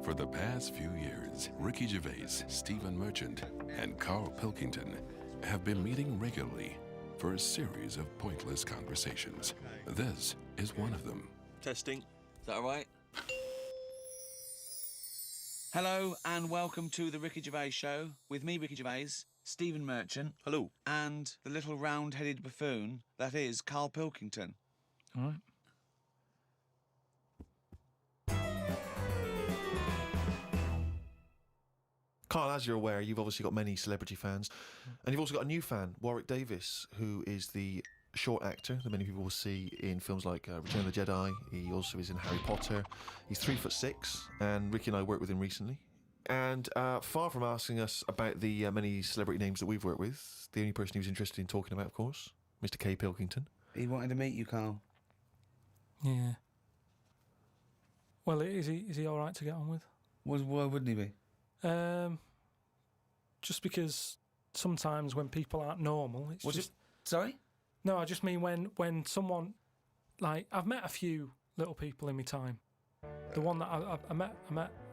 For the past few years, Ricky Gervais, Stephen Merchant, and Karl Pilkington have been meeting regularly for a series of pointless conversations. This is one of them. Testing. Is that all right? Hello and welcome to the Ricky Gervais Show with me, Ricky Gervais, Stephen Merchant. Hello. And the little round-headed buffoon that is Karl Pilkington. All right. Karl, as you're aware, you've obviously got many celebrity fans, and you've also got a new fan, Warwick Davis, who is the short actor that many people will see in films like Return of the Jedi. He also is in Harry Potter. He's 3'6", and Ricky and I worked with him recently. And far from asking us about the many celebrity names that we've worked with, the only person he was interested in talking about, of course, Mr. K. Pilkington. He wanted to meet you, Karl. Yeah. Well, is he all right to get on with? Why wouldn't he be? Just because sometimes when people aren't normal, it's Sorry? No, I just mean when someone, like, I've met a few little people in my time. The one that I met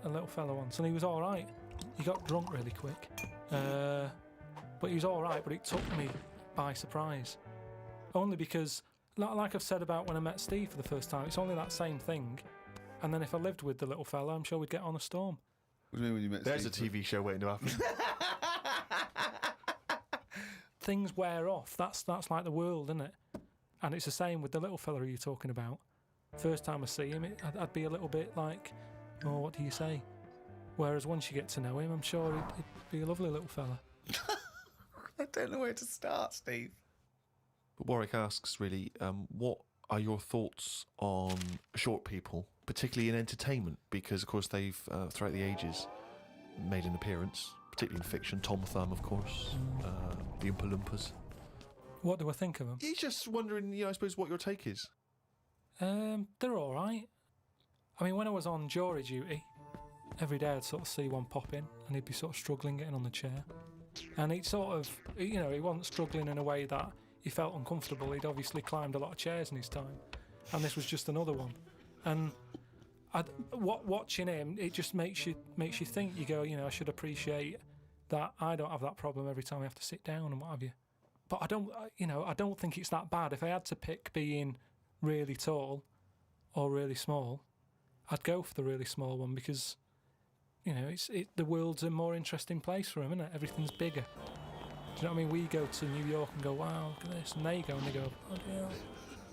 a little fella once, and he was all right. He got drunk really quick, but he was all right. But it took me by surprise, only because, like I've said about when I met Steve for the first time, it's only that same thing. And then if I lived with the little fella, I'm sure we'd get on a storm. What do you mean when you met There's Steve? a TV show waiting to happen. Things wear off. That's like the world, isn't it? And it's the same with the little fella you're talking about. First time I see him, I'd be a little bit like, oh, what do you say? Whereas once you get to know him, I'm sure he'd be a lovely little fella. I don't know where to start, Steve. But Warwick asks, really, what are your thoughts on short people, particularly in entertainment? Because, of course, they've, throughout the ages, made an appearance, particularly in fiction. Tom Thumb, of course, the Oompa Loompas. What do I think of them? He's just wondering, I suppose, what your take is. They're all right. I mean, when I was on jury duty, every day I'd sort of see one pop in, and he'd be sort of struggling getting on the chair. And he'd sort of, he wasn't struggling in a way that he felt uncomfortable. He'd obviously climbed a lot of chairs in his time, and this was just another one. And watching him, it just makes you think. You go, I should appreciate that I don't have that problem every time I have to sit down and what have you. But I don't think it's that bad. If I had to pick being really tall or really small, I'd go for the really small one because, the world's a more interesting place for him, isn't it? Everything's bigger. Do you know what I mean? We go to New York and go, wow, look at this. And they go and they go, oh dear.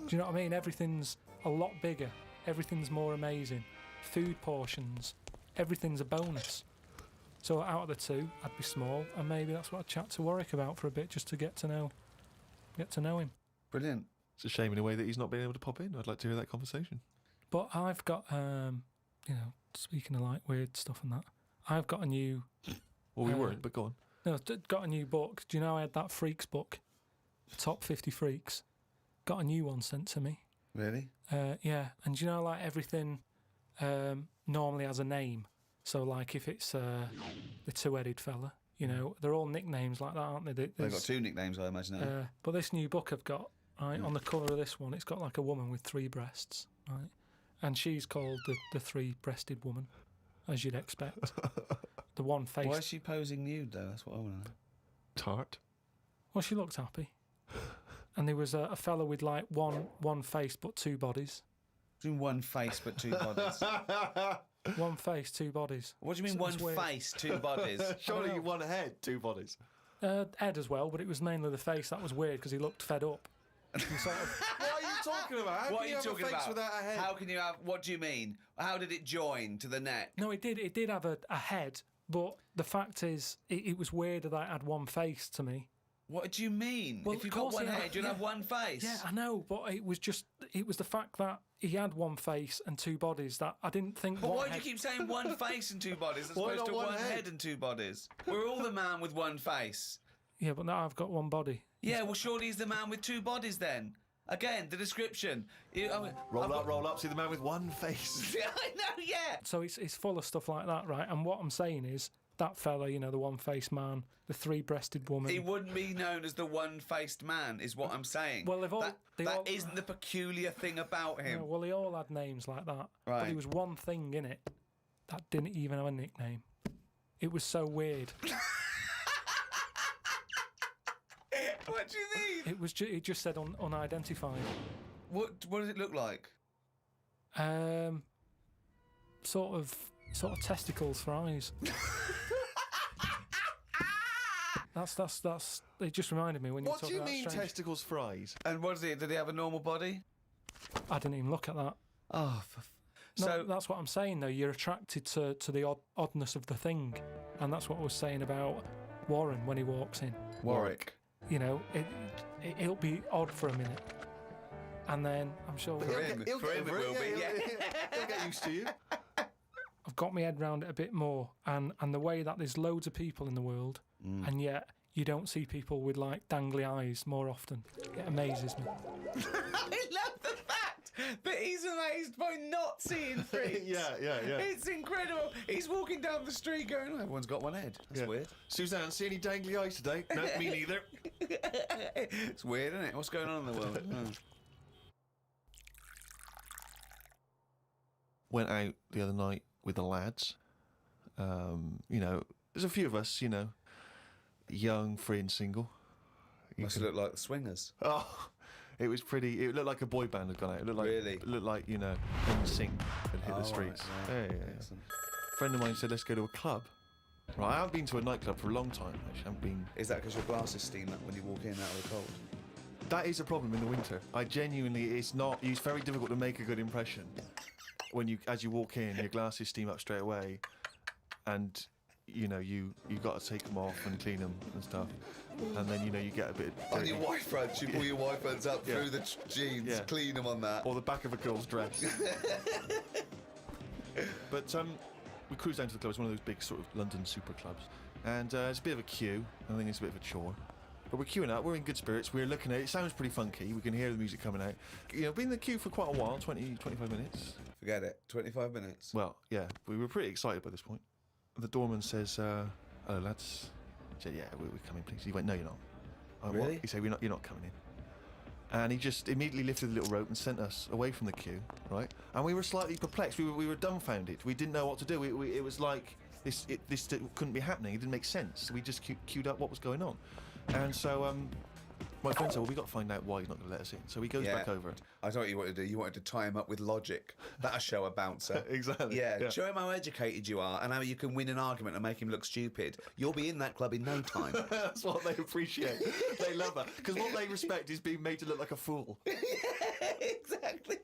Do you know what I mean? Everything's a lot bigger. Everything's more amazing. Food portions. Everything's a bonus. So out of the two, I'd be small, and maybe that's what I'd chat to Warwick about for a bit, just to get to know him. Brilliant. It's a shame in a way that he's not been able to pop in. I'd like to hear that conversation. But I've got, speaking of like weird stuff and that, I've got a new... Well, we weren't, but go on. No, got a new book. Do you know I had that Freaks book? Top 50 Freaks. Got a new one sent to me. Really? Yeah, and do you know, like, everything normally has a name. So, like, if it's the two-headed fella, they're all nicknames like that, aren't they? They've got two nicknames, I imagine. But this new book I've got, right, on the cover of this one, it's got, like, a woman with 3 breasts, right? And she's called the three-breasted woman, as you'd expect. The one face. Why is she posing nude, though? That's what I want to know. Tart. Well, she looked happy. And there was a fella with, like, one face but 2 bodies. Doing one face but 2 bodies. One face, 2 bodies. What do you mean So one it's weird. face, 2 bodies? Surely one head, 2 bodies. Ed as well, but it was mainly the face that was weird because he looked fed up. He sort of, What are you talking about? How What can are you you have talking a face about? without a head? How can you have... What do you mean? How did it join to the neck? no, it did have a head, but the fact is, it was weird that it had one face to me. What do you mean? Well, if you've of got course one he had- head, you'll have one face. Yeah, I know, but it was the fact that he had one face and 2 bodies that I didn't think. But one why do head- you keep saying one face and 2 bodies as Why opposed not to one one head? head and 2 bodies? We're all the man with one face. Yeah, but now I've got one body. Yeah, well, surely he's the man with 2 bodies then. Again, the description. Roll up, see the man with one face. Yeah, I know, yeah. So it's full of stuff like that, right? And what I'm saying is, that fella, the one-faced man, the 3-breasted woman. He wouldn't be known as the one-faced man, is what I'm saying. Well, that isn't the peculiar thing about him. Well, they all had names like that. Right. But there was one thing in it that didn't even have a nickname. It was so weird. What do you mean? It just said unidentified. What does it look like? Sort of testicles for eyes. That's. It just reminded me when you were What do talking you about mean strange. testicles for eyes? And what is it? Did he have a normal body? I didn't even look at that. Oh, No, so that's what I'm saying though. You're attracted to the oddness of the thing, and that's what I was saying about Warren when he walks in. Warwick. You know, it'll be odd for a minute, and then I'm sure For him it will be. Yeah. He'll get used to you. I've got my head round it a bit more, and the way that there's loads of people in the world, and yet you don't see people with like dangly eyes more often. It amazes me. I love the fact that he's amazed by not seeing freaks. Yeah. It's incredible. He's walking down the street going, oh, everyone's got one head. That's weird. Suzanne, see any dangly eyes today? No, me neither. It's weird, isn't it? What's going on in the world? Went out the other night with the lads. You know, there's a few of us, you know, young, free and single. Must look like the Swingers. Oh, it was pretty. It looked like a boy band had gone out. It looked like, Really? It looked like, you know, NSYNC had hit the streets. Right. Yeah. Excellent. A friend of mine said, let's go to a club. Right, I haven't been to a nightclub for a long time. Actually, I haven't been. Is that because your glasses steam up when you walk in out of the cold? That is a problem in the winter. I genuinely, it's very difficult to make a good impression when as you walk in, your glasses steam up straight away, and you know you got to take them off and clean them and stuff, and then you know you get a bit On dirty. your white fronts, you pull your white fronts up Yeah. through the jeans, Yeah. clean them on that. or the back of a girl's dress. But we cruised down to the club. It's one of those big sort of London super clubs, and it's a bit of a queue. I think it's a bit of a chore. But we're queuing up, we're in good spirits, we're looking at it. It sounds pretty funky, we can hear the music coming out. You know, been in the queue for quite a while, 20, 25 minutes. Forget it. 25 minutes. Well, yeah, we were pretty excited by this point. The doorman says, hello lads. I said, yeah, we're coming please. He went, no you're not. I went, Really? "What?" He said, you're not coming in. And he just immediately lifted the little rope and sent us away from the queue, right? And we were slightly perplexed, we were dumbfounded. We didn't know what to do. It was like, this couldn't be happening, it didn't make sense. We just queued up what was going on. And so my friend said, well, we got to find out why he's not going to let us in. So he goes back over. I thought what you wanted to do. You wanted to tie him up with logic. That'll show a bouncer. Exactly. Yeah, show him how educated you are and how you can win an argument and make him look stupid. You'll be in that club in no time. That's what they appreciate. They love that. Because what they respect is being made to look like a fool. Yeah, exactly.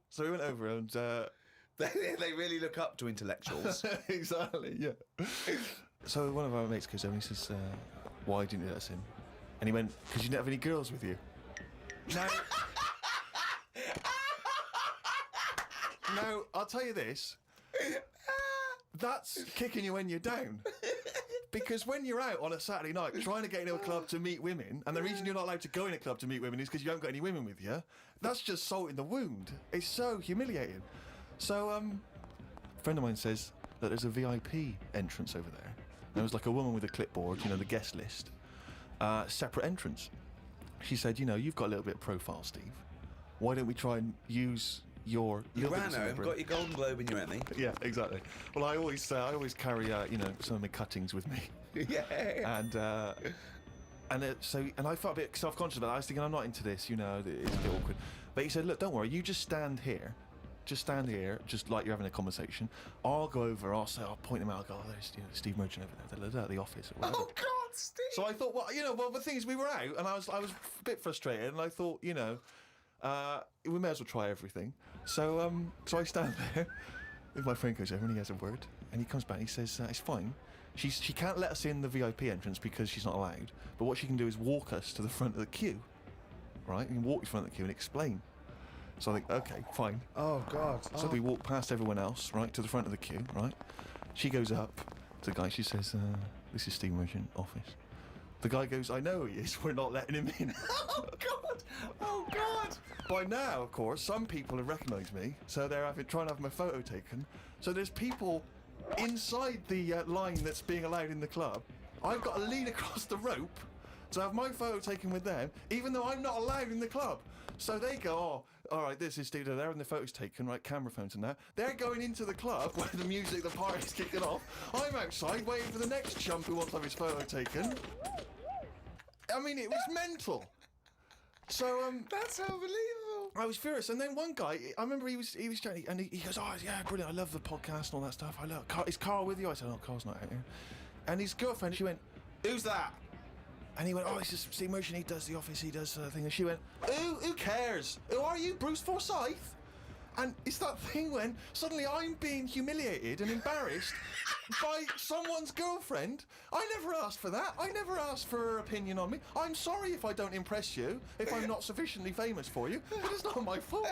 So we went over and... They really look up to intellectuals. Exactly, yeah. So one of our mates goes over and he says, why didn't you let us in? And he went, because you didn't have any girls with you. Now, I'll tell you this. That's kicking you when you're down. Because when you're out on a Saturday night trying to get into a club to meet women, and the reason you're not allowed to go in a club to meet women is because you haven't got any women with you, that's just salt in the wound. It's so humiliating. So, a friend of mine says that there's a VIP entrance over there. There was like a woman with a clipboard, you know, the guest list. Separate entrance. She said, you know, you've got a little bit of profile, Steve. Why don't we try and use your... You ran out and got your Golden Globe in your Emmy. Yeah, exactly. Well, I always carry, you know, some of my cuttings with me. Yeah. And I felt a bit self-conscious about that. I was thinking, I'm not into this, you know, it's a bit awkward. But he said, look, don't worry, you just stand here. Just stand here, just like you're having a conversation. I'll go over, I'll point him out, I'll go, oh, there's Steve Merchant over there, at the office or whatever. Oh, God, Steve! So I thought, well, the thing is, we were out, and I was a bit frustrated, and I thought, you know, we may as well try everything. So I stand there, and my friend goes over, and he has a word, and he comes back, and he says, it's fine. She can't let us in the VIP entrance because she's not allowed, but what she can do is walk us to the front of the queue, right? You can walk in front of the queue and explain. So I think, okay, fine. Oh, God. So we walk past everyone else, right, to the front of the queue, right? She goes up to the guy, she says, this is Steve Merchant office. The guy goes, I know he is, we're not letting him in. Oh, God! Oh, God! By now, of course, some people have recognised me, so they're trying to have my photo taken. So there's people inside the line that's being allowed in the club. I've got to lean across the rope to have my photo taken with them, even though I'm not allowed in the club. So they go, all right, this is Steve. They're having the photos taken, right? Camera phones and that. They're going into the club where the music, the party's kicking off. I'm outside waiting for the next chump who wants to have his photo taken. I mean, it was mental. So, That's unbelievable. I was furious, and then one guy, I remember he was chatting, and he goes, "Oh yeah, brilliant! I love the podcast and all that stuff. I love. Is Karl with you?" I said, "Oh, Karl's not out here." And his girlfriend, she went, "Who's that?" And he went, "Oh, it's just Steve Merchant. He does the office. He does thing." And she went, Who cares? Who are you, Bruce Forsyth?" And it's that thing when suddenly I'm being humiliated and embarrassed by someone's girlfriend. I never asked for that. I never asked for her opinion on me. I'm sorry if I don't impress you, if I'm not sufficiently famous for you, but it's not my fault.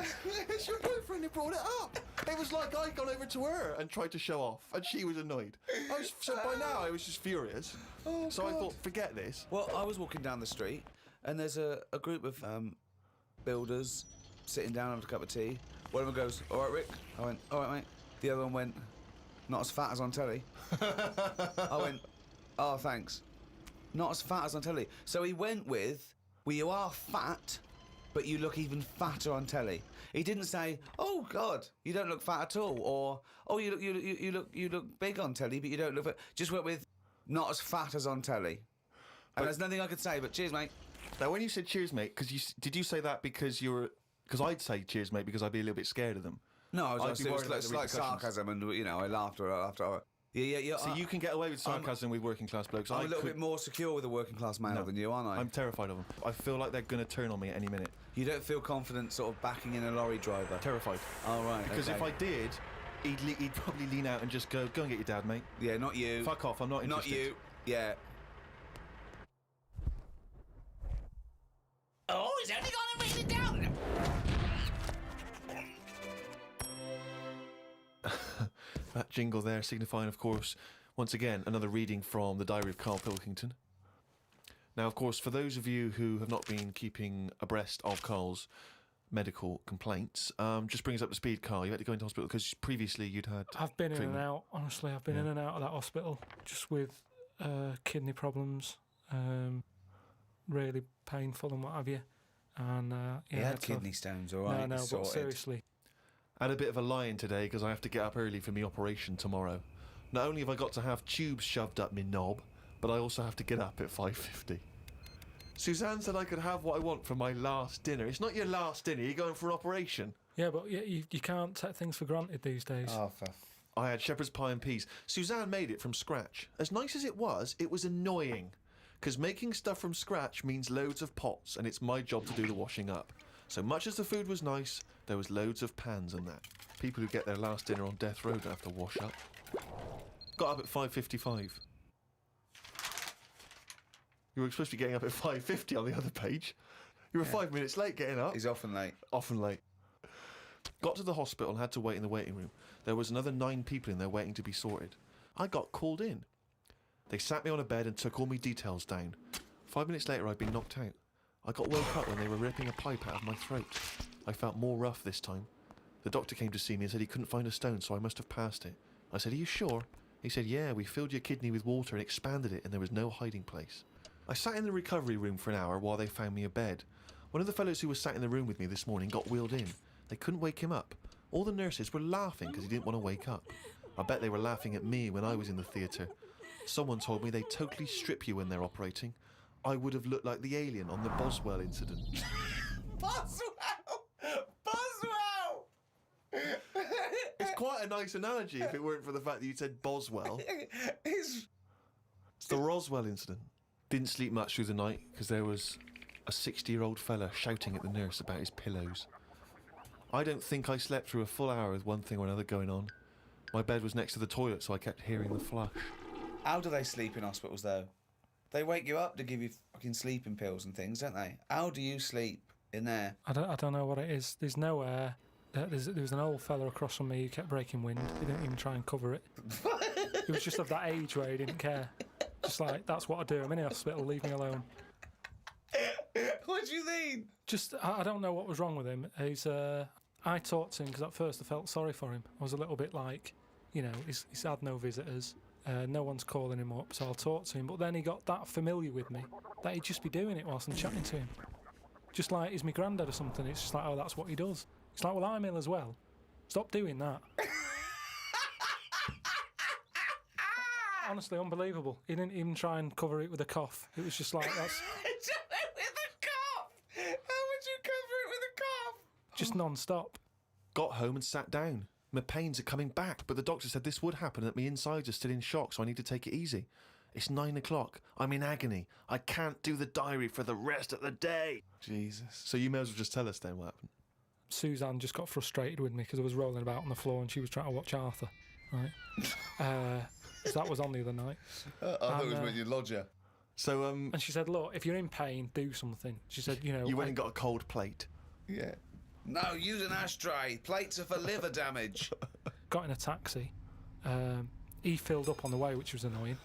It's your girlfriend who brought it up. It was like I'd gone over to her and tried to show off, and she was annoyed. So by now I was just furious. Oh, so I God. thought, forget this. Well, I was walking down the street, and there's a group of builders sitting down having a cup of tea. One of them goes, "All right, Rick." I went, "All right, mate." The other one went, "Not as fat as on telly." I went, "Oh, thanks. Not as fat as on telly." So he went with, "Well, you are fat, but you look even fatter on telly." He didn't say, "Oh God, you don't look fat at all," or "Oh, you look big on telly, but you don't look fat." Just went with, "Not as fat as on telly." And there's nothing I could say, but cheers, mate. Now, when you said cheers, mate, did you say that because you were... Because I'd say cheers, mate, because I'd be a little bit scared of them. No, I'd be it was worried about the like repercussions. sarcasm, and I laughed after. Yeah. So you can get away with sarcasm with working class blokes. I'm a little bit more secure with a working class male No. than you, aren't I? I'm terrified of them. I feel like they're going to turn on me at any minute. You don't feel confident sort of backing in a lorry driver? Terrified. Oh, right. Because okay. if I did, he'd probably lean out and just go and get your dad, mate. Yeah, not you. Fuck off, I'm not interested. Not you. Yeah. Oh, he's only gonna read it down. That jingle there signifying, of course, once again, another reading from the Diary of Karl Pilkington. Now, of course, for those of you who have not been keeping abreast of Karl's medical complaints, just bring us up to speed, Karl. You had to go into hospital because previously you'd had... I've been in and treatment. out, honestly. I've been in and out of that hospital just with kidney problems, really painful and what have you. And He had kidney stones, all right? No, but sorted. seriously. I had a bit of a lie-in today because I have to get up early for my operation tomorrow. Not only have I got to have tubes shoved up my knob, but I also have to get up at 5:50. Suzanne said I could have what I want for my last dinner. It's not your last dinner, you're going for an operation. Yeah, but you can't take things for granted these days. Oh, I had shepherd's pie and peas. Suzanne made it from scratch. As nice as it was annoying. Because making stuff from scratch means loads of pots, and it's my job to do the washing up. So much as the food was nice, there was loads of pans and that. People who get their last dinner on death row don't have to wash up. Got up at 5:55. You were supposed to be getting up at 5:50 on the other page. You were 5 minutes late getting up. He's often late. Often late. Got to the hospital and had to wait in the waiting room. There was another 9 people in there waiting to be sorted. I got called in. They sat me on a bed and took all my details down. 5 minutes later, I'd been knocked out. I got woke up when they were ripping a pipe out of my throat. I felt more rough this time. The doctor came to see me and said he couldn't find a stone, so I must have passed it. I said, "Are you sure?" He said, "Yeah, we filled your kidney with water and expanded it, and there was no hiding place." I sat in the recovery room for an hour while they found me a bed. One of the fellows who was sat in the room with me this morning got wheeled in. They couldn't wake him up. All the nurses were laughing because he didn't want to wake up. I bet they were laughing at me when I was in the theatre. Someone told me they totally strip you when they're operating. I would have looked like the alien on the Boswell incident. Boswell! It's quite a nice analogy if it weren't for the fact that you said Boswell. It's The Roswell incident. Didn't sleep much through the night because there was a 60-year-old fella shouting at the nurse about his pillows. I don't think I slept through a full hour with one thing or another going on. My bed was next to the toilet, so I kept hearing the flush. How do they sleep in hospitals, though? They wake you up to give you fucking sleeping pills and things, don't they? How do you sleep in there? I don't know what it is. There's no air. There was an old fella across from me who kept breaking wind. He didn't even try and cover it. He was just of that age where he didn't care. Just like, that's what I do. I'm in the hospital, leave me alone. What do you mean? Just, I don't know what was wrong with him. I talked to him because at first I felt sorry for him. I was a little bit like, he's had no visitors. No one's calling him up, so I'll talk to him. But then he got that familiar with me that he'd just be doing it whilst I'm chatting to him. just like he's my granddad or something. It's just like, oh, that's what he does. It's like, well, I'm ill as well. Stop doing that. Honestly, unbelievable. He didn't even try and cover it with a cough. It was just like, that's With a cough! How would you cover it with a cough? just non-stop. Got home and sat down. My pains are coming back, but the doctor said this would happen, that my insides are still in shock, so I need to take it easy. It's 9 o'clock. I'm in agony. I can't do the diary for the rest of the day. Jesus. So you may as well just tell us then what happened. Suzanne just got frustrated with me because I was rolling about on the floor and she was trying to watch Arthur, right? So that was on the other night. I thought it was with your lodger. So, And she said, look, if you're in pain, do something. She said, you know... you went and got a cold plate. Yeah. No, use an ashtray. Plates are for liver damage. Got in a taxi. He filled up on the way, which was annoying.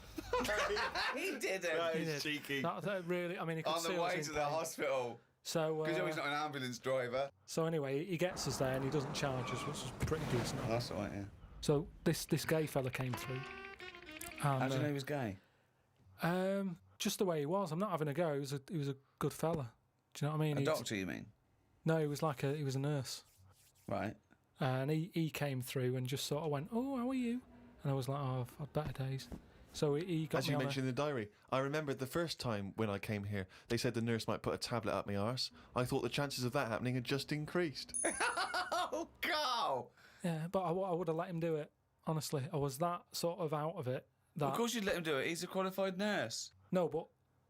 He didn't. He did. cheeky. That really... I mean, he could On see the I was way in to the pain. hospital. So, Because he's not an ambulance driver. so anyway, he gets us there and he doesn't charge us, which is pretty decent. That's all right, yeah. So this gay fella came through. And, How do you know he was gay? just the way he was. I'm not having a go. He was a good fella. Do you know what I mean? A He's- doctor, you mean? No, he was a nurse. Right. And he came through and just sort of went, oh, how are you? And I was like, oh, I've had better days. So he got As me you on mentioned in the diary, I remember the first time when I came here, they said the nurse might put a tablet up my arse. I thought the chances of that happening had just increased. Oh, Karl! Yeah, but I would have let him do it. Honestly, I was that sort of out of it. That Of course you'd let him do it. He's a qualified nurse. No, but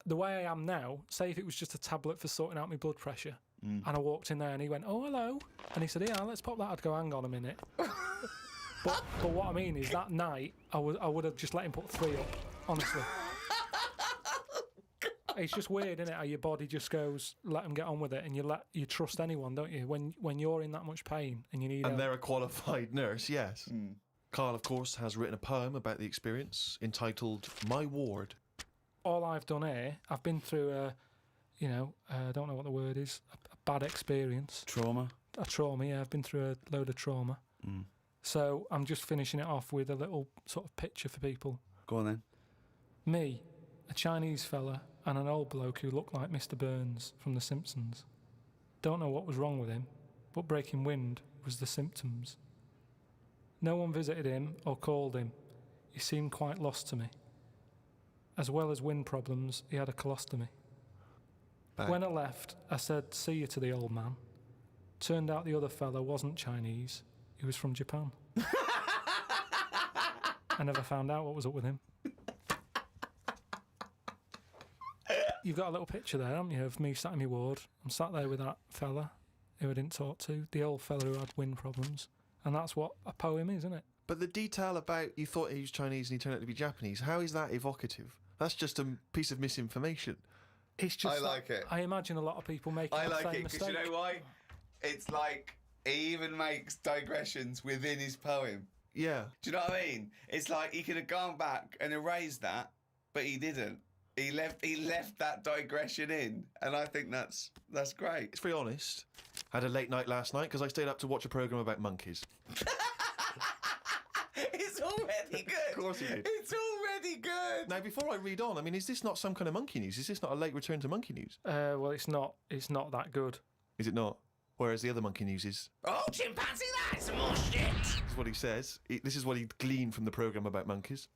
the way I am now, say if it was just a tablet for sorting out my blood pressure, and I walked in there and he went, oh, hello. And he said, yeah, let's pop that. I'd go, hang on a minute. but what I mean is that night, I would have just let him put 3 up, honestly. It's just weird, isn't it? How your body just goes, let them get on with it, and you trust anyone, don't you? When you're in that much pain and you need And help. they're a qualified nurse, yes. Karl, of course, has written a poem about the experience entitled My Ward. All I've done here, I've been through I don't know what the word is, a bad experience. Trauma. A trauma, yeah. I've been through a load of trauma. So I'm just finishing it off with a little sort of picture for people. Go on then. Me, a Chinese fella, and an old bloke who looked like Mr. Burns from The Simpsons. Don't know what was wrong with him, but breaking wind was the symptoms. No one visited him or called him. He seemed quite lost to me. As well as wind problems, he had a colostomy. Back. When I left, I said, see you to the old man. Turned out the other fella wasn't Chinese. He was from Japan. I never found out what was up with him. You've got a little picture there, haven't you, of me sat in my ward. I'm sat there with that fella who I didn't talk to, the old fella who had wind problems. And that's what a poem is, isn't it? But the detail about you thought he was Chinese and he turned out to be Japanese, how is that evocative? That's just a piece of misinformation. It's just I like it. I imagine a lot of people make I the like same it because mistake. you know why? It's like he even makes digressions within his poem. Yeah. Do you know what I mean? It's like he could have gone back and erased that, but he didn't. He left that digression in, and I think that's great. It's very honest. Had a late night last night because I stayed up to watch a programme about monkeys. It's already good. Of course he did. It's already good. Now, before I read on, I mean, is this not some kind of monkey news? Is this not a late return to monkey news? Well, it's not that good. Is it not? Whereas the other monkey news is... Oh, chimpanzee, that's some more shit. This is what he says. This is what he gleaned from the programme about monkeys.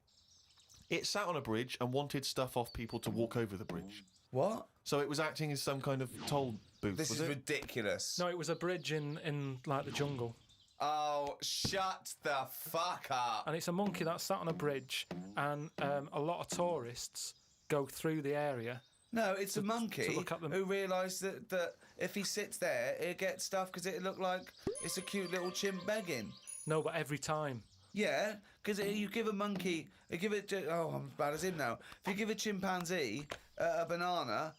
It sat on a bridge and wanted stuff off people to walk over the bridge. What? So it was acting as some kind of toll booth, This was is it? ridiculous. No, it was a bridge in like the jungle. Oh, shut the fuck up. And it's a monkey that sat on a bridge, and a lot of tourists go through the area. No, it's a monkey look at them. who realised that if he sits there, he'll get stuff because it look like it's a cute little chimp begging. No, but every time. Yeah, because you give a monkey, I'm as bad as him now. If you give a chimpanzee a banana,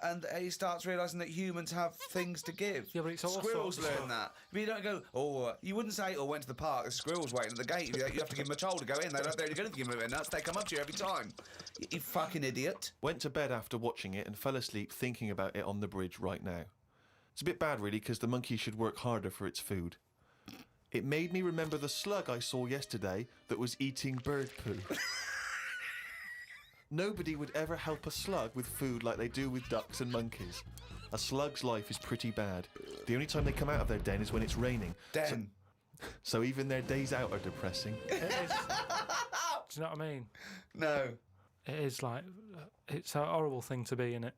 and he starts realising that humans have things to give. Yeah, but it's all Squirrels sorts of learn stuff. that. But you don't go, you wouldn't say, went to the park, there's squirrels waiting at the gate. You have to give them a toll to go in. They're only going to give them a nuts. They come up to you every time. You fucking idiot. Went to bed after watching it and fell asleep thinking about it on the bridge right now. It's a bit bad, really, because the monkey should work harder for its food. It made me remember the slug I saw yesterday that was eating bird poo. Nobody would ever help a slug with food like they do with ducks and monkeys. A slug's life is pretty bad. The only time they come out of their den is when it's raining. Den. So even their days out are depressing. It is. Do you know what I mean? No. It is like, it's a horrible thing to be, innit?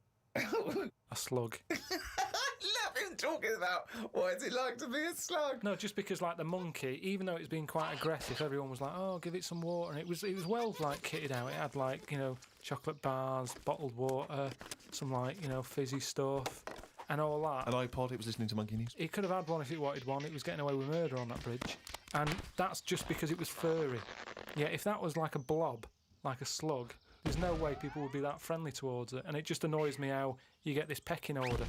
A slug. I love him talking about what is it like to be a slug. No, just because like the monkey, even though it's been quite aggressive, everyone was like, "Oh, give it some water," and it was well like kitted out. It had like chocolate bars, bottled water, some like fizzy stuff, and all that. An iPod. It was listening to Monkey News. It could have had one if it wanted one. It was getting away with murder on that bridge, and that's just because it was furry. Yeah, if that was like a blob, like a slug, there's no way people would be that friendly towards it. And it just annoys me how you get this pecking order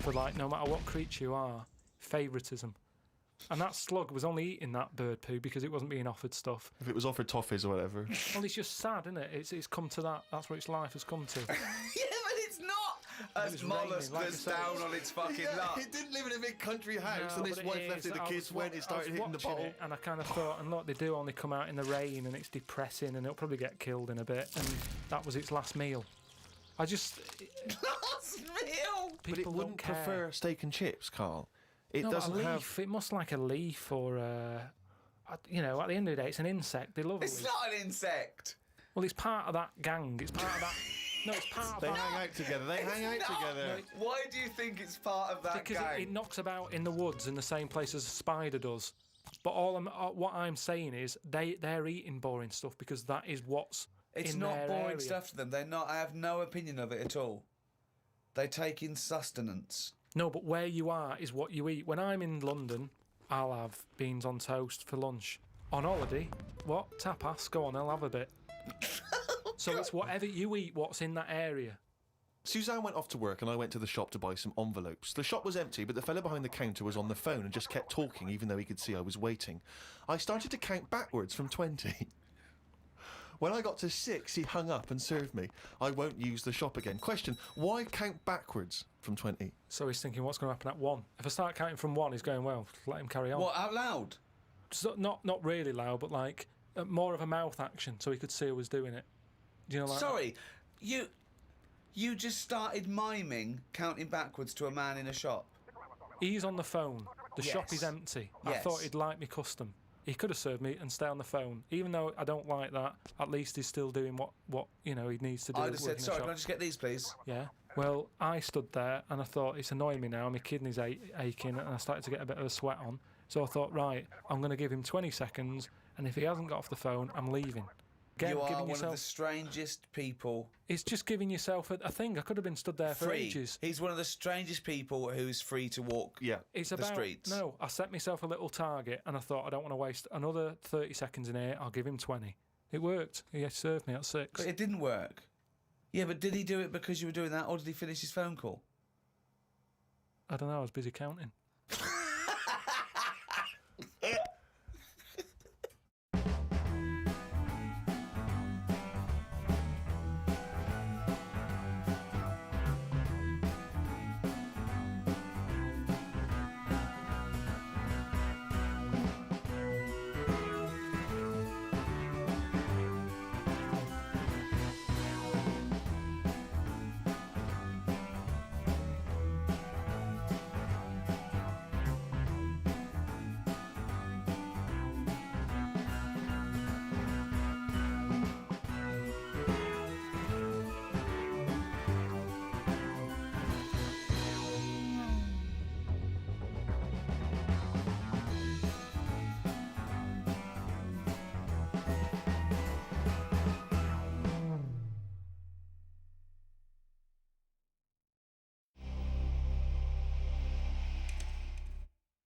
for like no matter what creature you are, favouritism. And that slug was only eating that bird poo because it wasn't being offered stuff. If it was offered toffees or whatever. Well, it's just sad, isn't it? It's come to that. That's what its life has come to. Yeah, but it's not. As was mollusk raining, like that's I said. down on its fucking luck. It didn't live in a big country house, No, and its but wife it left is. it. The I kids was went. It started hitting the watching bottle. it, and I kind of thought, and look, they do only come out in the rain, and it's depressing, and it'll probably get killed in a bit. And that was its last meal. I just Last meal. But it people wouldn't don't care. prefer steak and chips, Carl. It No, but doesn't a leaf. have. It must like a leaf or at the end of the day, it's an insect. They love a It's leaf. not an insect. Well, it's part of that gang. It's part of that. No, it's part of They that. hang out together. They hang out It's not. together. Why do you think it's part of that Because gang? it knocks about in the woods in the same place as a spider does. But what I'm saying is they're eating boring stuff because that is what's It's in not their boring area. stuff to them. They're not. I have no opinion of it at all. They take in sustenance. No, but where you are is what you eat. When I'm in London, I'll have beans on toast for lunch. On holiday, what? Tapas? Go on, I'll have a bit. So it's whatever you eat, what's in that area. Suzanne went off to work and I went to the shop to buy some envelopes. The shop was empty, but the fella behind the counter was on the phone and just kept talking even though he could see I was waiting. I started to count backwards from 20. When I got to 6, he hung up and served me. I won't use the shop again. Question, why count backwards from 20? So he's thinking, what's going to happen at 1? If I start counting from 1, he's going, well, let him carry on. What, out loud? So not really loud, but like more of a mouth action so he could see who was doing it. Do you know, like Sorry, you just started miming counting backwards to a man in a shop. He's on the phone. The shop Yes. is empty. I Yes. thought he'd like me custom. He could have served me and stay on the phone. Even though I don't like that, at least he's still doing what he needs to do. I'd have said, working in a sorry, shop. can I just get these, please? Yeah. Well, I stood there and I thought, it's annoying me now. My kidneys aching and I started to get a bit of a sweat on. So I thought, right, I'm going to give him 20 seconds, and if he hasn't got off the phone, I'm leaving. Again, You are giving one yourself, of the strangest people. it's just giving yourself a thing. I could have been stood there for Free. ages. He's one of the strangest people who's free to walk. Yeah. It's the about streets. No, I set myself a little target, and I thought I don't want to waste another 30 seconds in here. I'll give him 20. It worked. He served me at 6. But it didn't work. Yeah, but did he do it because you were doing that, or did he finish his phone call? I don't know. I was busy counting.